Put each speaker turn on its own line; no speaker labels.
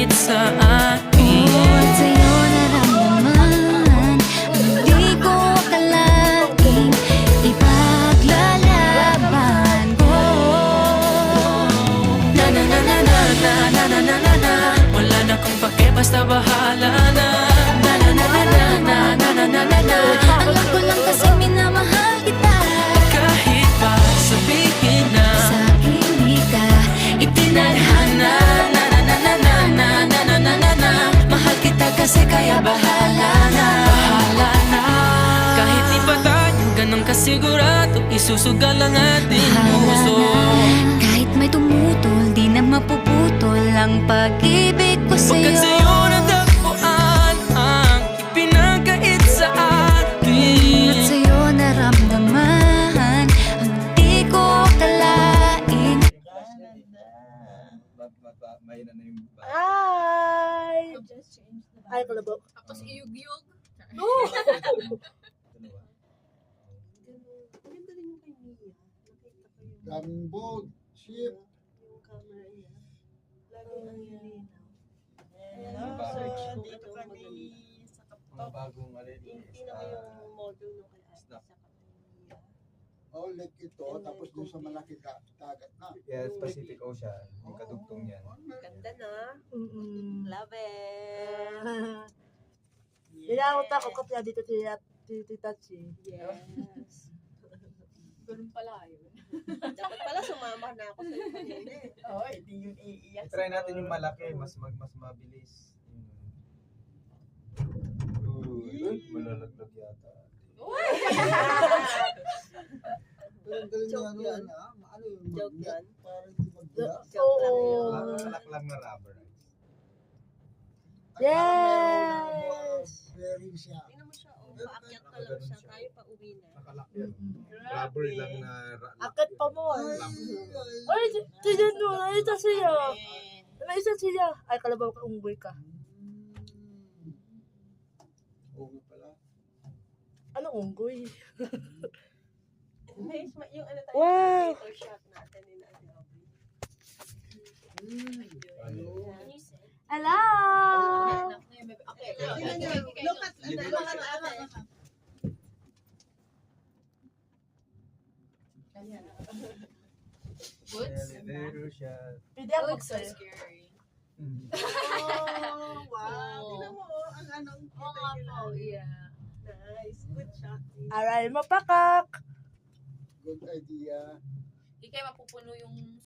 pinagkait sa akin.
At sa'yo naramdaman, hindi ko akalaing ipaglalaban ko.
Na na na na na na na na na na na. Wala na kung pake, basta bahala na. Na na na na na na na na na na na.
Alam ko lang kasi minamahal kita.
Kahit pa sabihin na
Sa akin di ka
itinadhana. Na na na na na na na na na na na. Mahal kita kasi kaya bahala na. Bahala na. Kahit di pa tayo ganun kasigurado, isusugal ang ating puso.
Kahit may tumutol, di na mapuputol ang pag-ibig ko
Pagkat
sa'yo.
sa'yo natagpuan ang ipinagkait sa akin.
At sa'yo naramdaman, ang di ko akalain.
Mahina na yung
Ay! Ay, kalabok.
Tapos iyug-yug.
Maganda rin yung kay Mia. Nakita ko yung
daming boat, ship.
yung camera niya. Lagi nangyayari. Ayan,
Diba?
search ko
Dito
ano
kami
maganda.
sa
Mga
Kaptop.
bagong alin.
Hindi na yung model nung kay Ate
Snap.
sa Mia.
Oh, lake ito, tapos doon sa malaki dagat na.
Yes, Pacific Ocean. Yung kadugtong yan.
Ganda na.
Love it!
Yes.
Ako kapya dito Tita Chi.
Yes.
Ganun pala yun.
Dapat pala sumama na ako sa iyo kanina eh.
Oo, hindi yun iiyak.
Try natin yung malaki, mas mabilis. Uy, malalaglag yata.
Pero ang galing
Joke
na ano
yan.
yan, ah. Ano yung
Joke
magnet?
yan.
Parang hindi magbiyak.
Joke lang yun.
Malak lang na rubber.
At parang
Yes!
merong bearing siya.
Tingnan mo siya, oh, paakyat na lang siya. Tayo pa uwi na.
Nakalak yan. Rubber lang na
Akit pa mo.
Ay,
Ay, tignan mo. Ano isa siya? Ano isa siya? Ay, kalabaw ka, unggoy ka.
Oo nga pala.
Anong unggoy?
Guys, yung ano tayo,
Wow!
photo shot natin ni Ate Aubrey.
Ano?
Hello!
Okay,
Tingnan niyo, look at ano, look at ate.
Woods?
elevator shot.
Pwede ako
Woods, so
sa'yo.
scary.
Oh, wow. Tingnan mo, ang anong
Oo nga po, yeah.
Nice, good shot.
Aray, mapakak!
Good idea.
Hindi kayo mapupuno yung